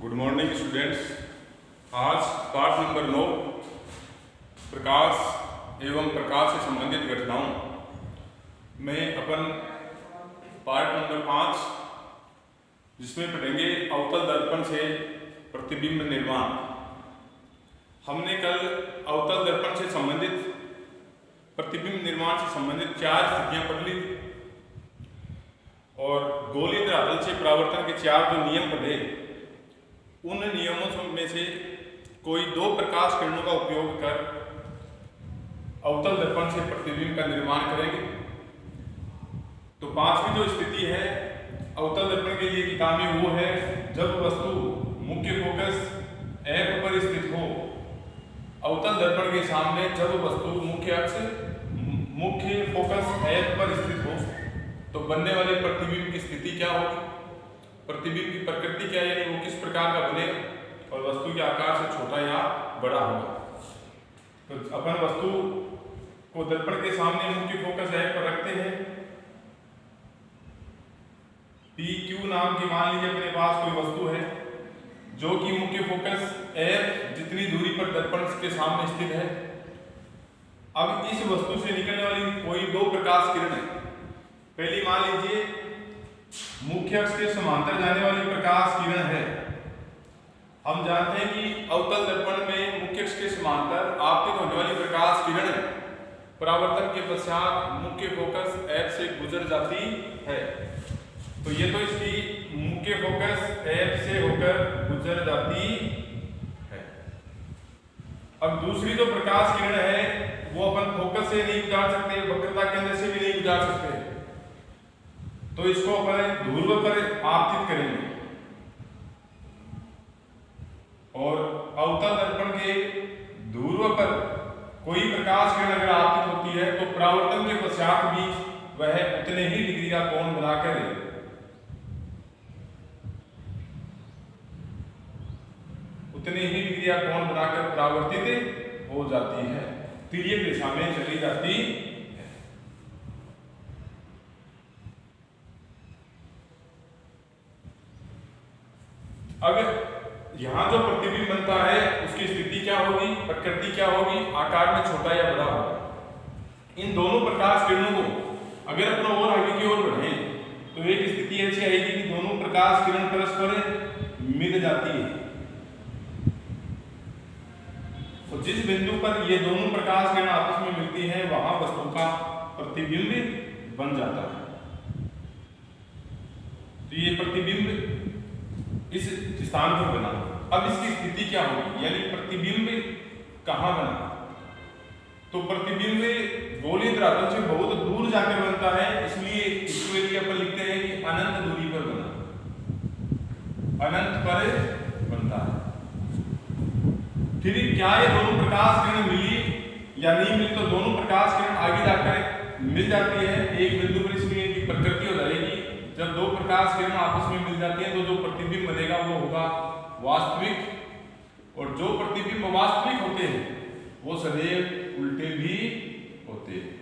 Good morning students. आज पाठ number 9 प्रकाश एवं प्रकाश से संबंधित घटनाओं में अपन पाठ नंबर 5 जिसमें पढ़ेंगे अवतल दर्पण से प्रतिबिंब निर्माण। हमने कल अवतल दर्पण से संबंधित प्रतिबिंब निर्माण से संबंधित 4 स्थितियां पढ़ ली थी और गोलीय धरातल से परावर्तन के 4 जो नियम पढ़े, उन नियमों में से कोई 2 प्रकाश किरणों का उपयोग कर अवतल दर्पण से प्रतिबिंब का निर्माण करेंगे। तो 5वीं जो स्थिति है अवतल दर्पण के लिए की काम है वो है जब वस्तु मुख्य फोकस F पर स्थित हो। अवतल दर्पण के सामने जब वस्तु मुख्य फोकस F पर स्थित हो तो बनने वाले प्रतिबिंब की स्थिति क्या होगी, प्रतिबिंब की प्रकृति क्या, यानी वो किस प्रकार का बनेगा और वस्तु के आकार से छोटा या बड़ा होगा। तो अपन वस्तु को दर्पण के सामने मुख्य फोकस F पर रखते हैं। PQ नाम की मान लीजिए अपने पास कोई वस्तु है जो कि मुख्य फोकस F जितनी दूरी पर दर्पण के सामने स्थित है। अब इस वस्तु से निकलने वाली कोई 2 प्रकाश किरण है। पहली मान लीजिए मुख्य अक्ष के समांतर जाने वाली प्रकाश किरण है। हम जानते हैं कि अवतल दर्पण में मुख्य अक्ष के समांतर आपतित होने वाली प्रकाश किरण परावर्तन के पश्चात मुख्य फोकस F से गुजर जाती है। तो ये तो इसकी मुख्य फोकस F से होकर गुजर जाती है। अब दूसरी जो प्रकाश किरण है वो अपन फोकस से नहीं गुजार सकते, वक्रता केंद्र से भी नहीं गुजार सकते, तो इसको अपन ध्रुव पर आपतित करेंगे। और अवतल दर्पण के ध्रुव पर कोई प्रकाश किरण अगर आपतित होती है तो परावर्तन के पश्चात भी वह उतने ही डिग्री का कोण बनाकर परावर्तित हो जाती है, तिर्यक दिशा में चली जाती है। अब यहां जो प्रतिबिंब बनता है उसकी स्थिति क्या होगी, प्रकृति क्या होगी, आकार में छोटा या बड़ा होगा। इन दोनों प्रकाश किरणों को अगर अपन और आगे की ओर बढ़े तो एक स्थिति ऐसी आएगी कि दोनों प्रकाश किरण परस्पर मिल जाती है। तो जिस बिंदु पर ये दोनों प्रकाश किरण आपस में मिलती है वहां वस्तु का प्रतिबिंब बन जाता है। तो ये प्रतिबिंब इस स्थान पर बना। अब इसकी स्थिति क्या होगी, यानी प्रतिबिंब कहां बना। तो प्रतिबिंब गोलीय धरातल से बहुत दूर जाकर बनता है, इसलिए इसके लिए अपन लिखते हैं कि अनंत दूरी पर बना, अनंत पर बनता है। फिर क्या ये दोनों प्रकाश किरण मिली या नहीं मिली, तो दोनों प्रकाश किरण आगे जाकर मिल जाती है एक बिंदु पर, इसलिए इनकी प्रकृति हो जाएगी जब 2 प्रकाश किरण आपस में मिल जाती हैं तो जो प्रतिबिंब बनेगा वो होगा वास्तविक, और जो प्रतिबिंब वास्तविक होते हैं वो सदैव उल्टे भी होते हैं।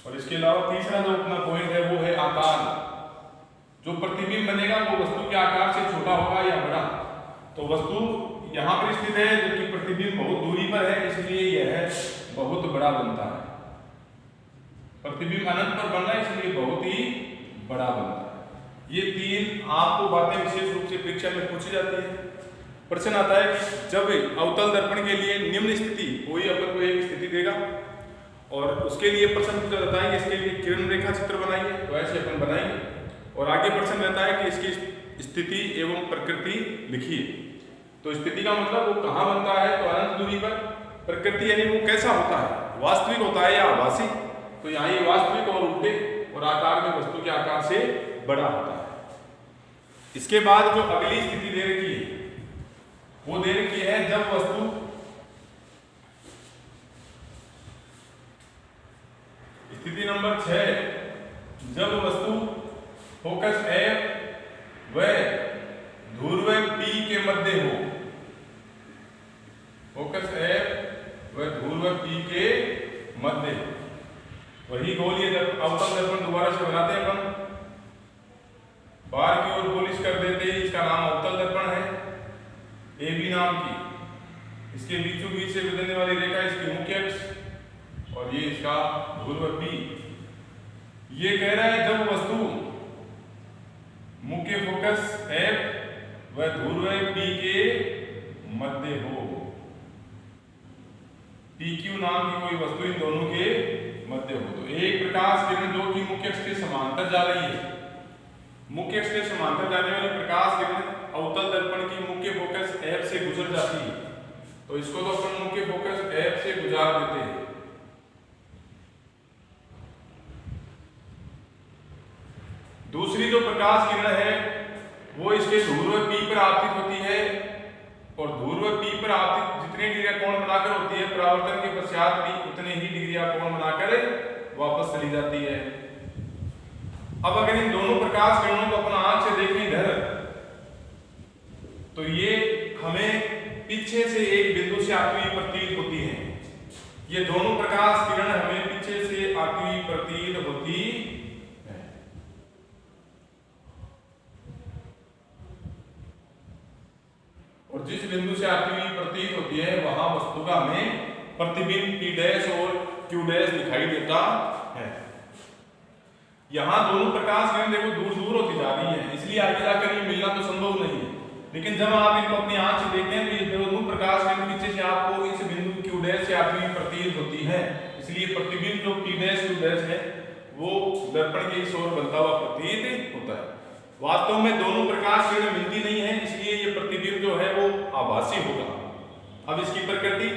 और इसके अलावा तीसरा जो अपना पॉइंट है वो है आकार। जो प्रतिबिंब बनेगा वो वस्तु के आकार से छोटा होगा या बड़ा। तो वस्तु यहाँ पर स्थित है जबकि प्रतिबिंब बहुत दूरी पर है, इसलिए यह बहुत बड़ा बनता है। प्रतिबिंब अनंत पर बन रहा है इसलिए बहुत ही बड़ा बनता है। ये 3 आपको बातें विशेष रूप से परीक्षा में पूछी जाती है। प्रश्न आता है कि जब अवतल दर्पण के लिए निम्न स्थिति, कोई अपन को एक स्थिति देगा और उसके लिए प्रश्न पूछा जाता है कि इसके लिए किरण रेखा चित्र बनाइए, तो ऐसे अपन बनाएंगे। और आगे प्रश्न रहता है कि इसकी स्थिति एवं प्रकृति लिखिए। तो स्थिति का मतलब वो कहाँ बनता है, तो अनंत दूरी पर। प्रकृति यानी वो कैसा होता है, वास्तविक होता है या आभासी। तो यहाँ ये वास्तविक और उल्टे और आकार में वस्तु के आकार से बड़ा होता है। इसके बाद जो अगली स्थिति दे रखी है वो दे रखी है जब वस्तु स्थिति नंबर 6, जब वस्तु फोकस F व ध्रुव P के मध्य हो। फोकस F व ध्रुव P के मध्य, वही गोलीय अवतल दर्पण दोबारा से बनाते हैं अपन, बाहर की ओर पॉलिश कर देते हैं, इसका नाम अवतल दर्पण है। नाम की, इसके बीचों बीच से गुजरने वाली रेखा इसकी मुख्य अक्ष और ये इसका ध्रुव P। ये कह रहा है जब वस्तु मुख्य फोकस F व ध्रुव P के मध्य हो, PQ नाम की कोई वस्तु इन दोनों के मध्य हो, तो एक प्रकाश किरण जो कि मुख्य अक्ष के समांतर जा रही है, मुख्य अक्ष के समांतर जाने वाली प्रकाश किरण अवतल दर्पण की मुख्य फोकस F से गुजर जाती है, तो इसको तो अपन मुख्य फोकस F से गुजार देते हैं। दूसरी जो प्रकाश किरण है वो इसके ध्रुव P पर आपतित होती है और ध्रुव P पर आपतित जितने डिग्री कोण बनाकर होती है, परावर्तन के पश्चात भी उतने ही डिग्री कोण बनाकर वापस चली जाती है। अब अगर इन दोनों प्रकाश किरणों को अपना आंख से देखें इधर, तो ये हमें पीछे से एक बिंदु से आती हुई प्रतीत होती है। ये दोनों प्रकाश किरण हमें पीछे से आती हुई प्रतीत होती है। और जिस बिंदु से आती हुई प्रतीत होती है वहां वस्तु का हमें प्रतिबिंब P डैश और Q डैश दिखाई देता है। यहाँ दोनों प्रकाश किरण देखो दूर दूर होती जा रही है, इसलिए आगे जाकर ये मिलना तो संभव नहीं है। लेकिन जब आप इनको अपनी आंख से देखते हैं तो ये दोनों प्रकाश किरण पीछे से आपको इस बिंदु Q डैश से आती हुई प्रतीत होती है, इसलिए प्रतिबिंब जो P डैश Q डैश है वो दर्पण के इस ओर बनता हुआ प्रतीत होता है। वास्तव में दोनों प्रकाश किरण मिलती नहीं है, इसलिए ये प्रतिबिंब जो है वो आभासी होगा। अब इसकी प्रकृति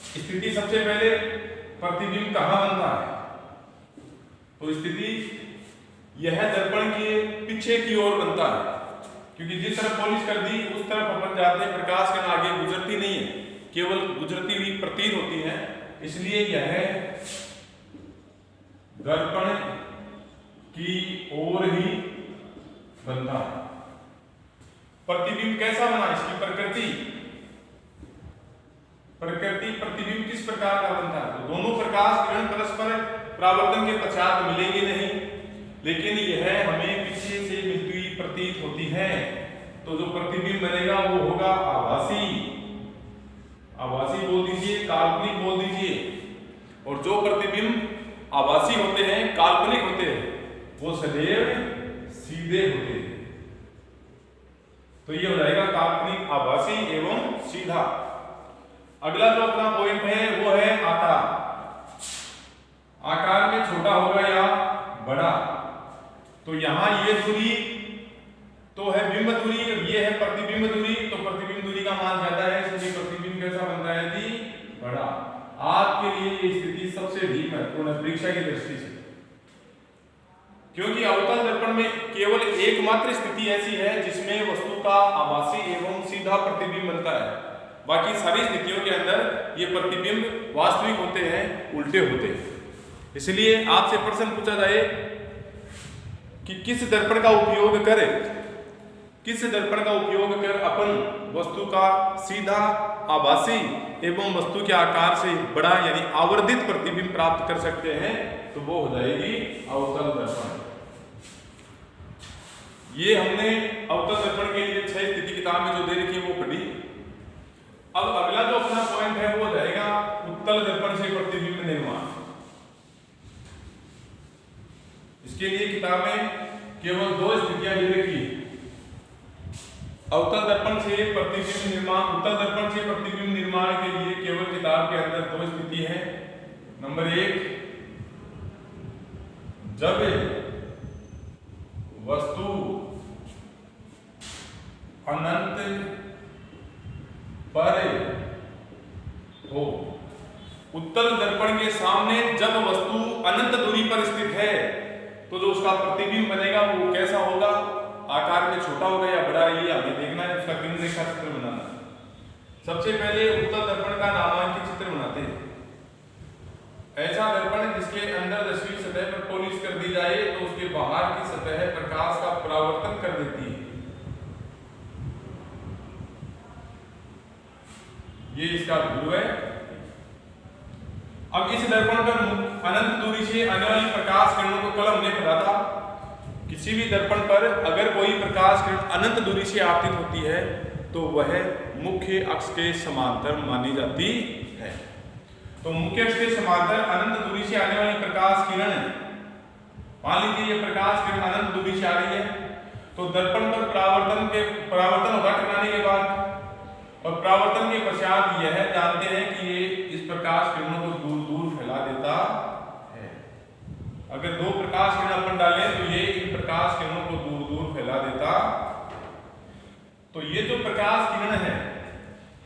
स्थिति, सबसे पहले प्रतिबिंब कहाँ बनता है, तो स्थिति यह दर्पण के पीछे की ओर बनता है, क्योंकि जिस तरफ पॉलिश कर दी उस तरफ अपन जाते हैं, प्रकाश किरण आगे गुजरती नहीं है, केवल गुजरती हुई प्रतीत होती है, इसलिए यह दर्पण की ओर ही बनता है। प्रतिबिंब कैसा बना, इसकी प्रकृति प्रतिबिंब किस प्रकार का बनता है, तो दोनों प्रकाश किरण परस्पर परावर्तन के पश्चात मिलेंगे नहीं, लेकिन यह हमें पीछे से मिलती हुई प्रतीत होती है, तो जो प्रतिबिंब बनेगा वो होगा आभासी। आभासी बोल दीजिए, काल्पनिक बोल दीजिए। और जो प्रतिबिंब आभासी होते हैं, काल्पनिक होते हैं, वो सदैव सीधे होते हैं। तो ये हो जाएगा काल्पनिक, आभासी एवं सीधा। अगला जो अपना पॉइंट है वो है आकार। आकार में छोटा होगा या बड़ा, तो यहां ये दूरी तो है बिंब दूरी और ये है प्रतिबिंब दूरी, तो प्रतिबिंब दूरी का मान ज्यादा है, इसलिए प्रतिबिंब कैसा बनता है जी, बड़ा। आपके लिए ये स्थिति सबसे भी महत्वपूर्ण है परीक्षा की दृष्टि से, क्योंकि अवतल दर्पण में केवल एकमात्र स्थिति ऐसी है जिसमें वस्तु का आभासी एवं सीधा प्रतिबिंब बनता है। बाकी सारी स्थितियों के अंदर ये प्रतिबिंब वास्तविक होते हैं, उल्टे होते हैं। इसलिए आपसे प्रश्न पूछा जाए कि किस दर्पण का उपयोग कर अपन वस्तु का सीधा आभासी एवं वस्तु के आकार से बड़ा यानी आवर्धित प्रतिबिंब प्राप्त कर सकते हैं, तो वो हो जाएगी अवतल दर्पण। ये हमने अवतल दर्पण के लिए 6 स्थिति किताब में जो दे रखी है वो पढ़ी। अब अगला जो अपना पॉइंट है वो जाएगा उत्तल दर्पण से प्रतिबिंब निर्माण। इसके लिए किताब में केवल 2 स्थितियां दे रखी है। अवतल दर्पण से प्रतिबिंब निर्माण, उत्तल दर्पण से प्रतिबिंब निर्माण के लिए केवल किताब के अंदर 2 स्थिति है। नंबर 1, जब वस्तु अनंत पर हो। उत्तल दर्पण के सामने जब वस्तु अनंत दूरी पर स्थित है तो जो उसका प्रतिबिंब बनेगा वो कैसा होगा, आकार में छोटा होगा या बड़ा, ये हमें देखना है, उसका केंद्र रेखा चित्र बनाना है। सबसे पहले उत्तल दर्पण का नामांकित चित्र बनाते हैं। ऐसा दर्पण जिसके अंदर 10वीं सतह पर पॉलिश कर दी जाए तो उसके बाहर की सतह प्रकाश का परावर्तन कर देती है। ये इसका ध्रुव है। अब इस दर्पण पर अनंत दूरी से आने वाली प्रकाश किरणों को कल हमने पढ़ा था। किसी भी दर्पण पर अगर कोई प्रकाश किरण अनंत दूरी से आपतित होती है तो वह मुख्य अक्ष के समांतर मानी जाती है। तो मुख्य अक्ष के समांतर अनंत दूरी से आने वाली प्रकाश किरण, मान लीजिए ये प्रकाश किरण अनंत दूरी से आ रही है, तो दर्पण पर परावर्तन होगा टकराने के बाद, और परावर्तन के पश्चात यह जानते हैं कि ये इस प्रकाश किरणों को दूर दूर फैला देता है। अगर दो प्रकाश किरण अपन डालें तो ये इन प्रकाश किरणों को दूर दूर फैला देता। तो ये जो प्रकाश किरण है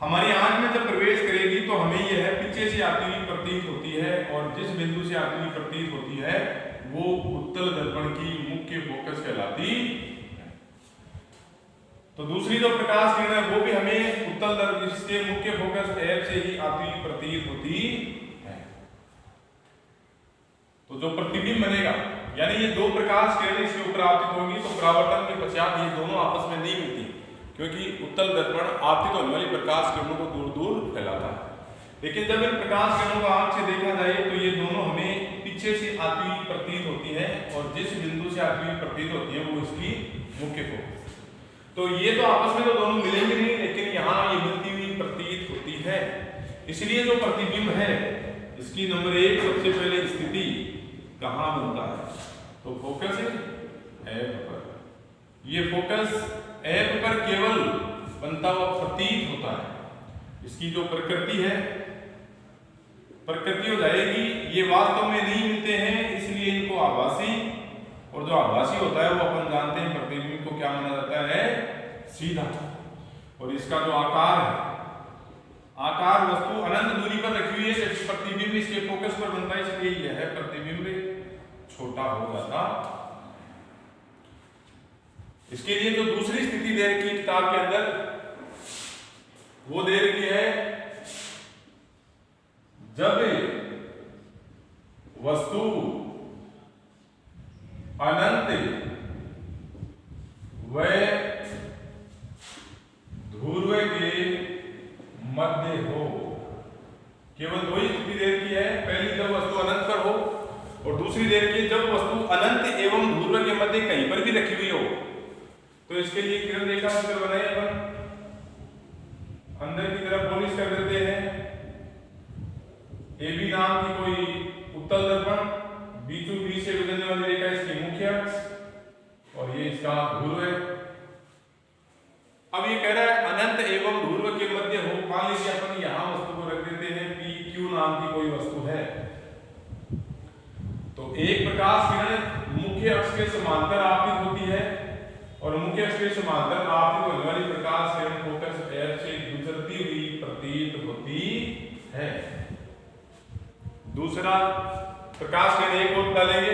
हमारी आंख में जब प्रवेश करेगी तो हमें यह पीछे से आती हुई प्रतीत होती है, और जिस बिंदु से आती हुई प्रतीत होती है वो उत्तल दर्पण की मुख्य फोकस कहलाती है। तो दूसरी जो प्रकाश किरण है वो भी हमें उत्तल दर्पण इसके मुख्य फोकस एफ से ही आती हुई प्रतीत होती है। तो जो प्रतिबिंब बनेगा, यानी ये दो प्रकाश किरण इसके ऊपर आपतित होंगी, तो परावर्तन के पश्चात ये दोनों आपस में नहीं मिलती, क्योंकि उत्तल दर्पण आपतित होने वाली प्रकाश किरणों को दूर दूर फैलाता है। लेकिन जब इन प्रकाश किरणों को आंख से देखा जाए तो ये दोनों हमें पीछे से आती हुई प्रतीत होती है, और जिस बिंदु से आती हुई प्रतीत होती है वो इसकी मुख्य फोकस। तो ये तो आपस में तो दोनों मिलेंगे नहीं, लेकिन यहाँ ये मिलती हुई प्रतीत होती है। इसलिए जो प्रतिबिंब है इसकी नंबर 1 सबसे पहले स्थिति कहाँ बनता है, तो फोकस एफ पर। ये फोकस एफ पर केवल बनता हुआ प्रतीत होता है। इसकी जो प्रकृति है प्रकृति हो जाएगी, ये वास्तव में नहीं मिलते हैं, इसलिए इनको आभासी, और जो आभासी होता है वो अपन जानते हैं प्रतिबिंब को क्या माना जाता है, सीधा। और इसका जो आकार है, आकार वस्तु अनंत दूरी पर रखी हुई है, प्रतिबिंब इसके फोकस पर बनता है, इसलिए यह प्रतिबिंब छोटा हो जाता। इसके लिए जो दूसरी स्थिति दे रखी है किताब के अंदर, वो दे रखी है जब वस्तु अनंत व ध्रुव के मध्य हो। केवल दो ही स्थिति दे रखी है, पहली जब वस्तु अनंत पर हो, और दूसरी दे रखी है जब वस्तु अनंत एवं ध्रुव के मध्य कहीं पर भी रखी हुई हो। तो इसके लिए किरण रेखा चित्र बनाए अपन, अंदर की तरफ पॉलिश कर देते हैं। AB नाम की कोई उत्तल दर्पण, बीचों बीच से गुजरने वाली रेखा इसकी मुख्य अक्ष, और ये इसका ध्रुव है। अब ये कह रहा है अनंत एवं ध्रुव के मध्य हो। मान लीजिए अपन यहां वस्तु को रख देते हैं, PQ नाम की कोई वस्तु है, तो एक प्रकाश किरण मुख्य अक्ष के समांतर आपतित होती है, और मुख्य अक्ष के समांतर आपतित होने वाली प्रकाश किरण फोकस एफ से गुजरती हुई प्रतीत होती है। दूसरा प्रकाश किरण एक और डालेंगे।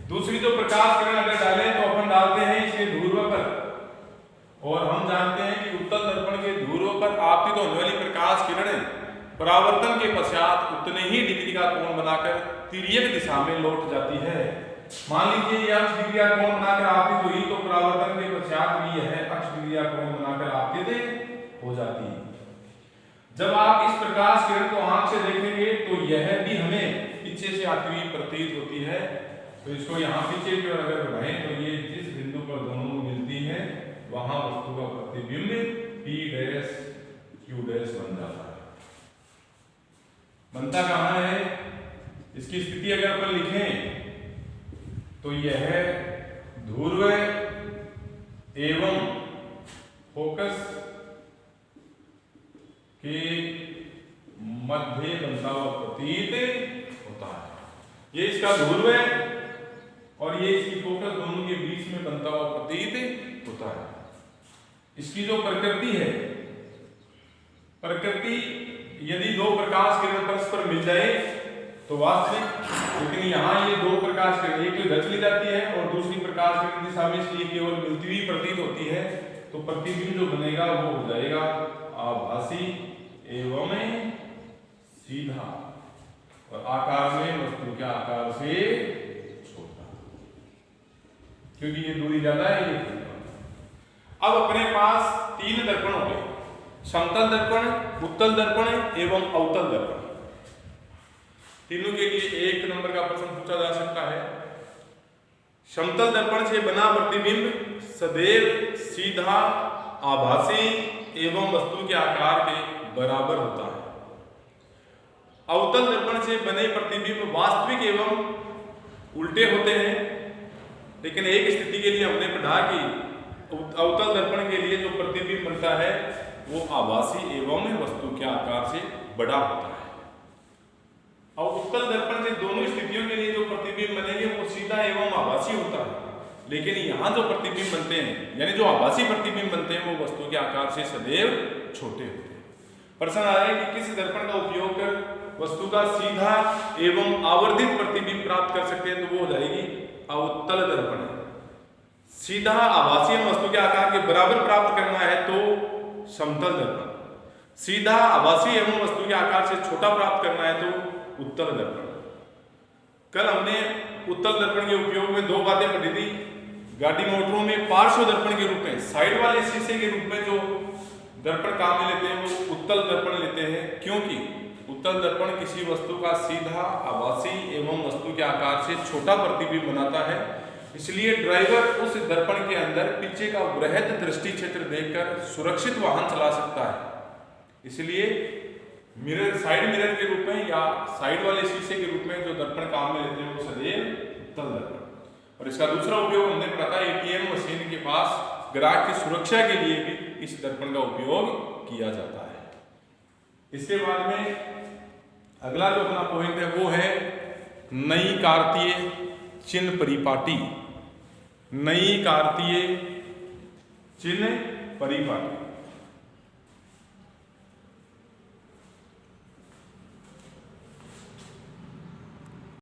दूसरी जो प्रकाश किरण अगर डालें तो अपन डालते हैं इसके ध्रुव पर, और हम जानते हैं कि उत्तल दर्पण के ध्रुव पर आपतित होने वाली प्रकाश किरण परावर्तन के पश्चात उतने ही डिग्री का कोण बनाकर तिर्यक दिशा में लौट जाती है। मान लीजिए यह अक्ष डिग्री का कोण बनाकर आपतित हुई, तो परावर्तन के पश्चात भी यह अक्ष डिग्री का कोण बनाकर आपतित हो जाती है। जब आप इस प्रकाश किरण को आंख से देखेंगे तो यह भी हमें पीछे से आती हुई प्रतीत होती है। तो इसको यहाँ पीछे की ओर अगर बढ़ाएं तो ये जिस बिंदु पर दोनों मिलती है वहां वस्तु का प्रतिबिंब P डैश Q डैश बन जाता है। बनता कहाँ है, इसकी स्थिति अगर अपन लिखें तो यह ध्रुव एवं फोकस के मध्य बनता हुआ प्रतीत होता है। ये इसका ध्रुव है और ये इसकी फोकस दोनों के बीच में बनता हुआ प्रतीत होता है। इसकी जो प्रकृति है, प्रकृति यदि दो प्रकाश किरण परस्पर मिल जाए तो वास्तविक, लेकिन यहाँ ये दो प्रकाश किरण एक तो रच ली जाती है और दूसरी प्रकाश किरण दिशा में इसलिए केवल मिलती हुई प्रतीत होती है, तो प्रतिबिंब जो बनेगा वो हो जाएगा आभासी एवं सीधा, और आकार में वस्तु के आकार से छोटा, क्योंकि ये दूरी ज्यादा है, ये अब अपने पास तीन दर्पण हो गए, समतल दर्पण, उत्तल दर्पण एवं अवतल दर्पण। तीनों के लिए 1 नंबर का प्रश्न पूछा जा सकता है। समतल दर्पण से बना प्रतिबिंब सदैव सीधा आभासी एवं वस्तु के आकार के बराबर होता है। अवतल दर्पण से बने प्रतिबिंब वास्तविक एवं उल्टे होते हैं, लेकिन एक स्थिति के लिए हमने पढ़ा कि अवतल दर्पण के लिए जो प्रतिबिंब बनता है वो आभासी एवं वस्तु के आकार से बड़ा होता है। और उत्तल दर्पण से दोनों स्थितियों के लिए जो प्रतिबिंब बनेंगे वो सीधा एवं आभासी होता है, लेकिन यहाँ जो प्रतिबिंब बनते हैं यानी जो आभासी प्रतिबिंब बनते हैं वो वस्तु के आकार से सदैव छोटे होते हैं। प्रश्न आ रहा है कि किस दर्पण का उपयोग कर वस्तु का सीधा एवं आवर्धित प्रतिबिंब प्राप्त कर सकते हैं, तो वो हो जाएगी अवतल दर्पण। सीधा आभासी वस्तु के आकार के बराबर प्राप्त करना है तो समतल दर्पण, सीधा आभासी एवं वस्तु के आकार से छोटा प्राप्त करना है तो उत्तल दर्पण। कल हमने उत्तल दर्पण के उपयोग में दो बातें पढ़ी थी। गाड़ी मोटरों में पार्श्व दर्पण के रूप में, साइड वाले शीशे के रूप में जो दर्पण काम में लेते हैं वो उत्तल दर्पण लेते हैं, क्योंकि उत्तल दर्पण किसी वस्तु का सीधा आभासी एवं वस्तु के आकार से छोटा प्रतिबिंब बनाता है। इसलिए ड्राइवर उस दर्पण के अंदर पीछे का वृहद दृष्टि क्षेत्र देखकर सुरक्षित वाहन चला सकता है। इसलिए मिरर, साइड मिरर के रूप में या साइड वाले शीशे के रूप में जो दर्पण काम में लेते हैं वो सदैव उत्तल दर्पण। और इसका दूसरा उपयोग हमने पढ़ा था, एटीएम मशीन के पास ग्राहक की सुरक्षा के लिए भी इस दर्पण का उपयोग किया जाता है। इसके बाद में अगला जो अपना पॉइंट है वो है नई कार्तीय चिन्ह परिपाटी। नई कार्तीय चिन्ह परिपाटी